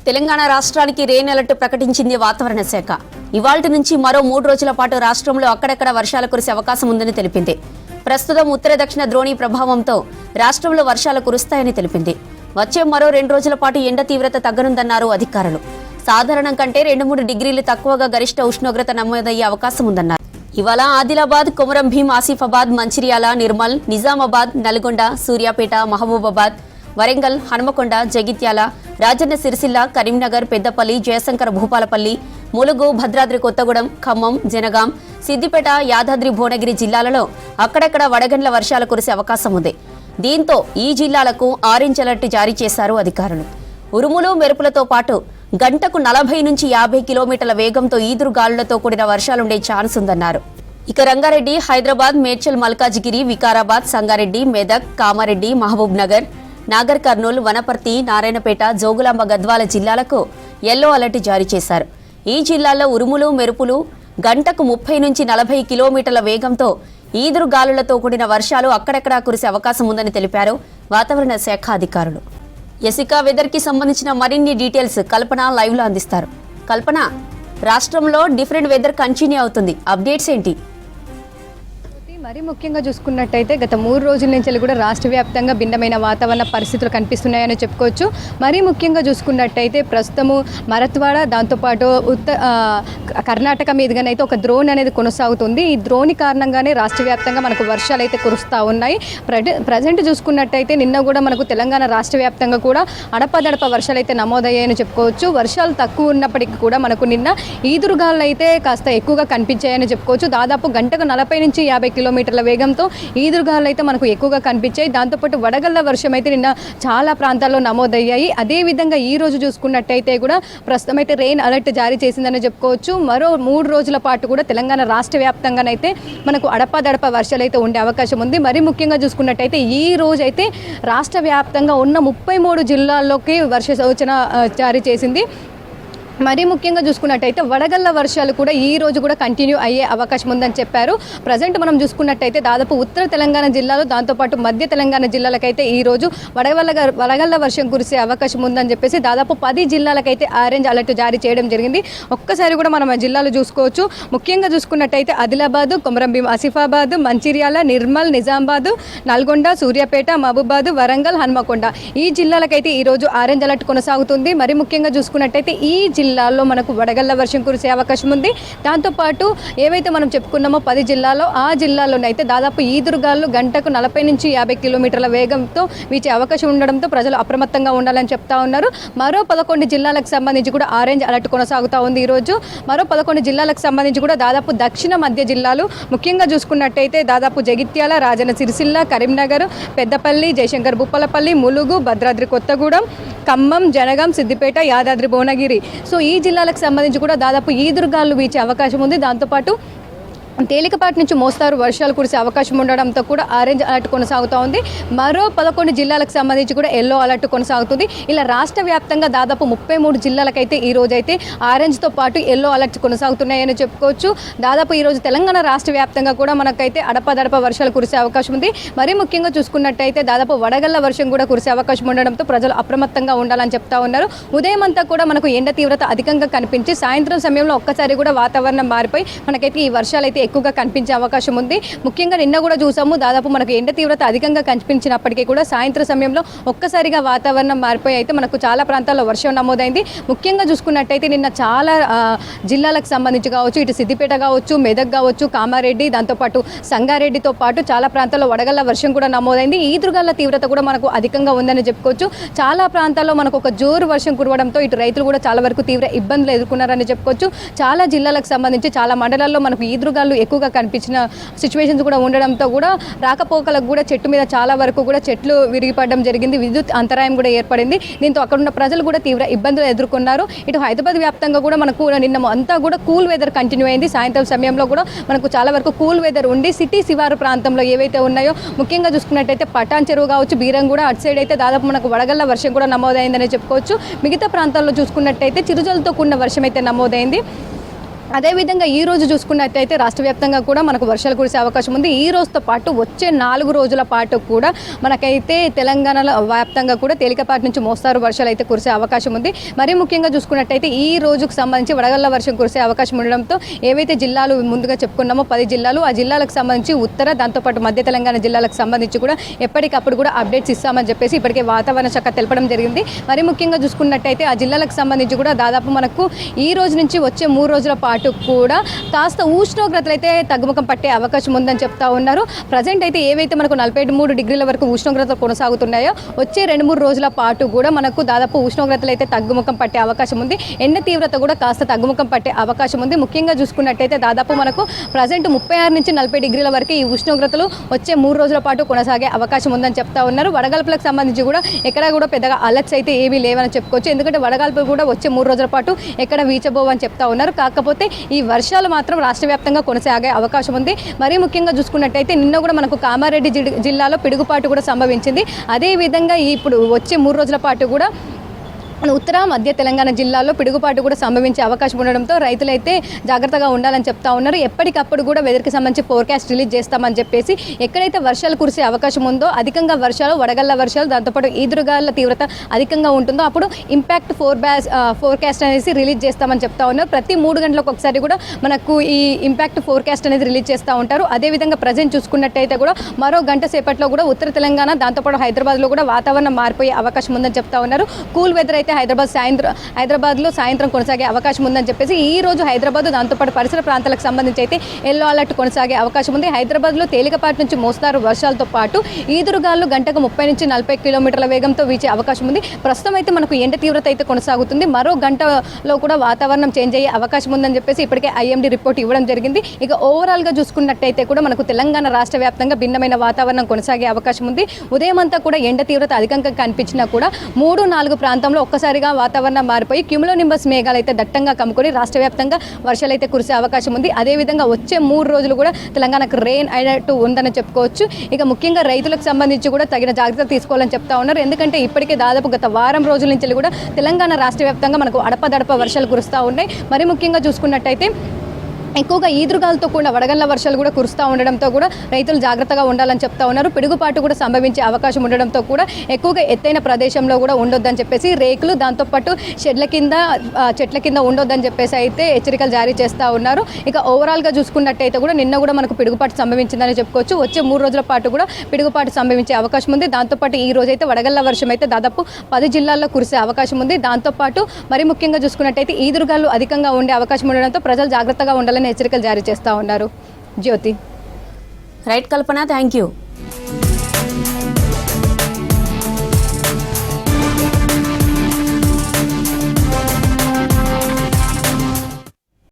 తెలంగాణ రాష్ట్రానికి rain alert ప్రకటించింది వాతావరణ శాఖ. ఇవాల్టి నుంచి మరో 3 రోజుల పాటు రాష్ట్రంలో అక్కడక్కడ వర్షాలు కురిసే అవకాశం ఉందని తెలిపింది. ప్రస్తుతం ఉత్తర దక్షిణ ద్రోణి ప్రభావంతో రాష్ట్రంలో వర్షాలు కురుస్తాయని తెలిపింది. వచ్చే మరో 2 రోజుల పాటు ఎండ తీవ్రత తగ్గనుందన్నారు అధికారులు. సాధారణం కంటే 2-3 డిగ్రీలు తక్కువగా గరిష్ట ఉష్ణోగ్రత నమోదయ్యే అవకాశం ఉందన్నారు. ఇవాళ ఆదిలాబాద్, కొమరం భీం, ఆసిఫాబాద్, మంచిర్యాల, నిర్మల్, నిజామాబాద్, నల్గొండ, సూర్యాపేట, మహబూబాబాద్, వరంగల్, హన్మకొండ, జగిత్యాల, రాజన్న సిరిసిల్ల, కరీంనగర్, పెద్దపల్లి, జయశంకర్ భూపాలపల్లి, ములుగు, భద్రాద్రి కొత్తగూడెం, ఖమ్మం, జనగాం, సిద్దిపేట, యాదాద్రి భువనగిరి జిల్లాలలో అక్కడక్కడ వడగండ్ల వర్షాలు కురిసే అవకాశం ఉంది. దీంతో ఈ జిల్లాలకు ఆరెంజ్ అలర్ట్ జారీ చేశారు అధికారులు. ఉరుములు, మెరుపులతో పాటు గంటకు 40 నుంచి 50 కిలోమీటర్ల వేగంతో ఈదురు గాలులతో కూడిన వర్షాలుండే ఛాన్స్ ఉందన్నారు. ఇక రంగారెడ్డి, హైదరాబాద్, మేడ్చల్, మల్కాజిగిరి, వికారాబాద్, సంగారెడ్డి, మెదక్, కామారెడ్డి, మహబూబ్ నగర్, నాగర్ కర్నూల్, వనపర్తి, నారాయణపేట, జోగులాంబ, గద్వాల జిల్లాలకు యెల్లో అలర్ట్ జారీ చేశారు. ఈ జిల్లాల్లో ఉరుములు, మెరుపులు గంటకు 30 నుంచి 40 కిలోమీటర్ల వేగంతో ఈదురు గాలులతో కూడిన వర్షాలు అక్కడక్కడా కురిసే అవకాశం ఉందని తెలిపారు వాతావరణ శాఖ అధికారులు. యసికా వెదర్ కి సంబంధించిన మరిన్ని డీటెయిల్స్ కల్పన లైవ్ లో అందిస్తారు. కల్పన, రాష్ట్రంలో డిఫరెంట్ వెదర్ కంటిన్యూ అవుతుంది, అప్డేట్స్ ఏంటి? మరి ముఖ్యంగా చూసుకున్నట్టయితే గత 3 రోజుల నుంచి కూడా రాష్ట్ర వ్యాప్తంగా భిన్నమైన వాతావరణ పరిస్థితులు కనిపిస్తున్నాయని చెప్పుకోవచ్చు. మరీ ముఖ్యంగా చూసుకున్నట్టయితే ప్రస్తుతము మరత్వాడ, దాంతోపాటు కర్ణాటక మీదుగానైతే ఒక ద్రోణి అనేది కొనసాగుతుంది. ఈ ద్రోణి కారణంగానే రాష్ట్ర వ్యాప్తంగా మనకు వర్షాలు అయితే కురుస్తూ ఉన్నాయి. ప్రజెంట్ చూసుకున్నట్టయితే నిన్న కూడా మనకు తెలంగాణ రాష్ట్ర వ్యాప్తంగా కూడా అడపదడప వర్షాలు అయితే నమోదయ్యాయని చెప్పుకోవచ్చు. వర్షాలు తక్కువ ఉన్నప్పటికీ కూడా మనకు నిన్న ఈదురుగాలు అయితే కాస్త ఎక్కువగా కనిపించాయని చెప్పుకోవచ్చు. దాదాపు గంటకు 40 నుంచి 50 కిలోమీటర్ల వేగంతో ఈదురుగాలు అయితే మనకు ఎక్కువగా కనిపించాయి. దాంతోపాటు వడగళ్ల వర్షం అయితే నిన్న చాలా ప్రాంతాల్లో నమోదయ్యాయి. అదేవిధంగా ఈ రోజు చూసుకున్నట్టయితే కూడా ప్రస్తుతం అయితే రెయిన్ అలర్ట్ జారీ చేసిందని చెప్పుకోవచ్చు. మరో 3 రోజుల పాటు కూడా తెలంగాణ రాష్ట్ర వ్యాప్తంగానైతే మనకు అడపదడప వర్షాలు అయితే ఉండే అవకాశం ఉంది. మరి ముఖ్యంగా చూసుకున్నట్టయితే ఈ రోజు అయితే రాష్ట్ర వ్యాప్తంగా ఉన్న 33 జిల్లాల్లోకి వర్ష సూచన జారీ చేసింది. మరీ ముఖ్యంగా చూసుకున్నట్టయితే వడగళ్ల వర్షాలు కూడా ఈ రోజు కూడా కంటిన్యూ అయ్యే అవకాశం ఉందని చెప్పారు. ప్రజెంట్ మనం చూసుకున్నట్టయితే దాదాపు ఉత్తర తెలంగాణ జిల్లాలో, దాంతోపాటు మధ్య తెలంగాణ జిల్లాలకైతే ఈ రోజు వడగళ్ల వర్షం కురిసే అవకాశం ఉందని చెప్పేసి దాదాపు 10 జిల్లాలకైతే ఆరెంజ్ అలర్ట్ జారీ చేయడం జరిగింది. ఒక్కసారి కూడా మనం ఆ జిల్లాలు చూసుకోవచ్చు. ముఖ్యంగా చూసుకున్నట్టయితే ఆదిలాబాద్, కొమరం భీం, ఆసిఫాబాద్, మంచిర్యాల, నిర్మల్, నిజామాబాద్, నల్గొండ, సూర్యాపేట, మహబూబాబాద్, వరంగల్, హన్మకొండ ఈ జిల్లాలకైతే ఈ రోజు ఆరెంజ్ అలర్ట్ కొనసాగుతుంది. మరి ముఖ్యంగా చూసుకున్నట్టయితే ఈ జిల్లాల్లో మనకు వడగళ్ల వర్షం కురిసే అవకాశం ఉంది. దాంతోపాటు ఏవైతే మనం చెప్పుకున్నామో 10 జిల్లాలో, ఆ జిల్లాల్లోనైతే దాదాపు ఈదురుగాలు గంటకు 40 నుంచి 50 కిలోమీటర్ల వేగంతో వీచే అవకాశం ఉండడంతో ప్రజలు అప్రమత్తంగా ఉండాలని చెప్తా ఉన్నారు. మరో 11 జిల్లాలకు సంబంధించి కూడా ఆరెంజ్ అలర్ట్ కొనసాగుతూ ఉంది. ఈరోజు మరో 11 జిల్లాలకు సంబంధించి కూడా దాదాపు దక్షిణ మధ్య జిల్లాలు, ముఖ్యంగా చూసుకున్నట్టయితే దాదాపు జగిత్యాల, రాజన్న సిరిసిల్ల, కరీంనగర్, పెద్దపల్లి, జయశంకర్ భూపాలపల్లి, ములుగు, భద్రాద్రి కొత్తగూడెం, ఖమ్మం, జనగాం, సిద్దిపేట, యాదాద్రి భువనగిరి సో ఈ జిల్లాలకు సంబంధించి కూడా దాదాపు ఈదురుగాలు వీచే అవకాశం ఉంది. దాంతోపాటు తేలికపాటి నుంచి మోస్తారు వర్షాలు కురిసే అవకాశం ఉండడంతో కూడా ఆరెంజ్ అలర్ట్ కొనసాగుతూ ఉంది. మరో 11 జిల్లాలకు సంబంధించి కూడా ఎల్లో అలర్ట్ కొనసాగుతుంది. ఇలా రాష్ట్ర వ్యాప్తంగా దాదాపు 33 జిల్లాలకైతే ఈ రోజు అయితే ఆరెంజ్తో పాటు ఎల్లో అలర్ట్ కొనసాగుతున్నాయని చెప్పుకోవచ్చు. దాదాపు ఈరోజు తెలంగాణ రాష్ట్ర వ్యాప్తంగా కూడా మనకైతే అడపదడప వర్షాలు కురిసే అవకాశం ఉంది. మరీ ముఖ్యంగా చూసుకున్నట్టయితే దాదాపు వడగళ్ల వర్షం కూడా కురిసే అవకాశం ఉండడంతో ప్రజలు అప్రమత్తంగా ఉండాలని చెప్తా ఉన్నారు. ఉదయం అంతా కూడా మనకు ఎండ తీవ్రత అధికంగా కనిపించి సాయంత్రం సమయంలో ఒక్కసారి కూడా వాతావరణం మారిపోయి మనకైతే ఈ వర్షాలు అయితే ఎక్కువగా కనిపించే అవకాశం ఉంది. ముఖ్యంగా నిన్న కూడా చూసాము, దాదాపు మనకు ఎండ తీవ్రత అధికంగా కనిపించినప్పటికీ కూడా సాయంత్రం సమయంలో ఒక్కసారిగా వాతావరణం మారిపోయి అయితే మనకు చాలా ప్రాంతాల్లో వర్షం నమోదైంది. ముఖ్యంగా చూసుకున్నట్టయితే నిన్న చాలా జిల్లాలకు సంబంధించి కావచ్చు, ఇటు సిద్దిపేట కావచ్చు, మెదక్ కావచ్చు, కామారెడ్డి, దాంతోపాటు సంగారెడ్డితో పాటు చాలా ప్రాంతాల్లో వడగళ్ల వర్షం కూడా నమోదైంది. ఈదురుగాల తీవ్రత కూడా మనకు అధికంగా ఉందని చెప్పుకోవచ్చు. చాలా ప్రాంతాల్లో మనకు ఒక జోరు వర్షం కురవడంతో ఇటు రైతులు కూడా చాలా వరకు తీవ్ర ఇబ్బందులు ఎదుర్కొన్నారని చెప్పుకోవచ్చు. చాలా జిల్లాలకు సంబంధించి చాలా మండలాల్లో మనకు ఈదురుగాలు ఎక్కువగా కనిపించిన సిచ్యువేషన్స్ కూడా ఉండడంతో కూడా రాకపోకలకు కూడా చెట్టు మీద చాలా వరకు కూడా చెట్లు విరిగిపడడం జరిగింది. విద్యుత్ అంతరాయం కూడా ఏర్పడింది. దీంతో అక్కడ ఉన్న ప్రజలు కూడా తీవ్ర ఇబ్బందులు ఎదుర్కొన్నారు. ఇటు హైదరాబాద్ వ్యాప్తంగా కూడా మనకు నిన్న అంతా కూడా కూల్ వెదర్ కంటిన్యూ అయింది. సాయంత్రం సమయంలో కూడా మనకు చాలా వరకు కూల్ వెదర్ ఉండి సిటీ శివారు ప్రాంతంలో ఏవైతే ఉన్నాయో, ముఖ్యంగా చూసుకున్నట్టయితే పటాన్ చెరువు కావచ్చు, బీరంగూడ అటు సైడ్ అయితే దాదాపు మనకు వడగళ్ల వర్షం కూడా నమోదైందని చెప్పుకోవచ్చు. మిగతా ప్రాంతాల్లో చూసుకున్నట్టయితే చిరుజలతో కూడిన వర్షం అయితే నమోదైంది. అదేవిధంగా ఈ రోజు చూసుకున్నట్టయితే రాష్ట్ర వ్యాప్తంగా కూడా మనకు వర్షాలు కురిసే అవకాశం ఉంది. ఈ రోజుతో పాటు వచ్చే 4 రోజుల పాటు కూడా మనకైతే తెలంగాణలో వ్యాప్తంగా కూడా తేలికపాటి నుంచి మోస్తారు వర్షాలు అయితే కురిసే అవకాశం ఉంది. మరీ ముఖ్యంగా చూసుకున్నట్టయితే ఈ రోజుకు సంబంధించి వడగళ్ల వర్షం కురిసే అవకాశం ఉండడంతో ఏవైతే జిల్లాలు ముందుగా చెప్పుకున్నామో 10 జిల్లాలు, ఆ జిల్లాలకు సంబంధించి ఉత్తర దాంతోపాటు మధ్య తెలంగాణ జిల్లాలకు సంబంధించి కూడా ఎప్పటికప్పుడు కూడా అప్డేట్స్ ఇస్తామని చెప్పేసి ఇప్పటికే వాతావరణ శాఖ తెలపడం జరిగింది. మరీ ముఖ్యంగా చూసుకున్నట్టయితే ఆ జిల్లాలకు సంబంధించి కూడా దాదాపు మనకు ఈ రోజు నుంచి వచ్చే 3 రోజుల పాటు కూడా కాస్త ఉష్ణోగ్రతలు అయితే తగ్గుముఖం పట్టే అవకాశం ఉందని చెప్తా ఉన్నారు. ప్రజెంట్ అయితే ఏవైతే మనకు 43 డిగ్రీల వరకు ఉష్ణోగ్రతలు కొనసాగుతున్నాయో వచ్చే 2-3 రోజుల పాటు కూడా మనకు దాదాపు ఉష్ణోగ్రతలు అయితే తగ్గుముఖం పట్టే అవకాశం ఉంది. ఎండ తీవ్రత కూడా కాస్త తగ్గుముఖం పట్టే అవకాశం ఉంది. ముఖ్యంగా చూసుకున్నట్టయితే దాదాపు మనకు ప్రజెంట్ 36 నుంచి 40 డిగ్రీల వరకు ఈ ఉష్ణోగ్రతలు వచ్చే 3 రోజుల పాటు కొనసాగే అవకాశం ఉందని చెప్తా ఉన్నారు. వడగాల్పులకు సంబంధించి కూడా ఎక్కడా కూడా పెద్దగా అలర్ట్స్ అయితే ఏమీ లేవని చెప్పుకోవచ్చు. ఎందుకంటే వడగాల్పులు కూడా వచ్చే 3 రోజుల పాటు ఎక్కడ వీచబోవని చెప్తా ఉన్నారు. కాకపోతే ఈ వర్షాలు మాత్రం రాష్ట్ర వ్యాప్తంగా కొనసాగే అవకాశం ఉంది. మరీ ముఖ్యంగా చూసుకున్నట్టయితే నిన్న కూడా మనకు కామారెడ్డి జిల్లాలో పిడుగుపాటు కూడా సంభవించింది. అదేవిధంగా ఇప్పుడు వచ్చే 3 రోజుల పాటు కూడా ఉత్తర మధ్య తెలంగాణ జిల్లాల్లో పిడుగుపాటు కూడా సంభవించే అవకాశం ఉండడంతో రైతులైతే జాగ్రత్తగా ఉండాలని చెప్తా ఉన్నారు. ఎప్పటికప్పుడు కూడా వెదర్కి సంబంధించి ఫోర్కాస్ట్ రిలీజ్ చేస్తామని చెప్పేసి ఎక్కడైతే వర్షాలు కురిసే అవకాశం ఉందో అధికంగా వర్షాలు, వడగళ్ల వర్షాలు, దాంతోపాటు ఈదురుగాల తీవ్రత అధికంగా ఉంటుందో అప్పుడు ఇంపాక్ట్ ఫోర్కాస్ట్ అనేసి రిలీజ్ చేస్తామని చెప్తా ఉన్నారు. ప్రతి 3 గంటలకు ఒకసారి కూడా మనకు ఈ ఇంపాక్ట్ ఫోర్కాస్ట్ అనేది రిలీజ్ చేస్తూ ఉంటారు. అదేవిధంగా ప్రజెంట్ చూసుకున్నట్టయితే కూడా మరో గంట సేపట్లో కూడా ఉత్తర తెలంగాణ దాంతోపాటు హైదరాబాద్లో కూడా వాతావరణం మారిపోయే అవకాశం ఉందని చెప్తా ఉన్నారు. కూల్ వెదర్ అయితే హైదరాబాద్లో సాయంత్రం కొనసాగే అవకాశం ఉందని చెప్పేసి ఈ రోజు హైదరాబాద్ దాంతోపాటు పరిసర ప్రాంతాలకు సంబంధించి అయితే ఎల్లో అలర్ట్ కొనసాగే అవకాశం ఉంది. హైదరాబాద్లో తేలికపాటి నుంచి మోస్తారు వర్షాలతో పాటు ఈదురుగాలు గంటకు 30 నుంచి 40 కిలోమీటర్ల వేగంతో వీచే అవకాశం ఉంది. ప్రస్తుతం అయితే మనకు ఎండ తీవ్రత అయితే కొనసాగుతుంది. మరో గంటలో కూడా వాతావరణం చేంజ్ అయ్యే అవకాశం ఉందని చెప్పేసి ఇప్పటికే ఐఎండీ రిపోర్ట్ ఇవ్వడం జరిగింది. ఇక ఓవరాల్గా చూసుకున్నట్టయితే కూడా మనకు తెలంగాణ రాష్ట్ర వ్యాప్తంగా భిన్నమైన వాతావరణం కొనసాగే అవకాశం ఉంది. ఉదయం అంతా కూడా ఎండ తీవ్రత అధికంగా కనిపించినా కూడా 3-4 ప్రాంతంలో ఒక్కసారిగా వాతావరణం మారిపోయి క్యూములోనింబస్ మేఘాలు అయితే దట్టంగా కమ్ముకొని రాష్ట్ర వ్యాప్తంగా వర్షాలు అయితే కురిసే అవకాశం ఉంది. అదేవిధంగా వచ్చే 3 రోజులు కూడా తెలంగాణకు రెయిన్ అయినట్టు ఉందని చెప్పుకోవచ్చు. ఇక ముఖ్యంగా రైతులకు సంబంధించి కూడా తగిన జాగ్రత్తలు తీసుకోవాలని చెప్తా ఉన్నారు. ఎందుకంటే ఇప్పటికే దాదాపు గత వారం రోజుల నుంచి కూడా తెలంగాణ రాష్ట్ర వ్యాప్తంగా మనకు అడపదడప వర్షాలు కురుస్తూ ఉన్నాయి. మరి ముఖ్యంగా చూసుకున్నట్టయితే ఎక్కువగా ఈదురుగాలతో కూడా వడగళ్ల వర్షాలు కూడా కురుస్తూ ఉండడంతో కూడా రైతులు జాగ్రత్తగా ఉండాలని చెప్తా ఉన్నారు. పిడుగుపాటు కూడా సంభవించే అవకాశం ఉండడంతో కూడా ఎక్కువగా ఎత్తైన ప్రదేశంలో కూడా ఉండొద్దని చెప్పేసి రేకులు దాంతోపాటు చెట్ల కింద ఉండొద్దని చెప్పేసి అయితే హెచ్చరికలు జారీ చేస్తూ ఉన్నారు. ఇక ఓవరాల్గా చూసుకున్నట్టయితే కూడా నిన్న కూడా మనకు పిడుగుపాటు సంభవించిందని చెప్పుకోవచ్చు. వచ్చే 3 రోజుల పాటు కూడా పిడుగుపాటు సంభవించే అవకాశం ఉంది. దాంతోపాటు ఈ రోజు అయితే వడగళ్ల వర్షం అయితే దాదాపు 10 జిల్లాల్లో కురిసే అవకాశం ఉంది. దాంతోపాటు మరి ముఖ్యంగా చూసుకున్నట్టయితే ఈదురుగాలు అధికంగా ఉండే అవకాశం ఉండడంతో ప్రజలు జాగ్రత్తగా ఉండాలని హెచ్చరికలు జారీ చేస్తూ ఉన్నారు. Jyothi. Right Kalpana, thank you.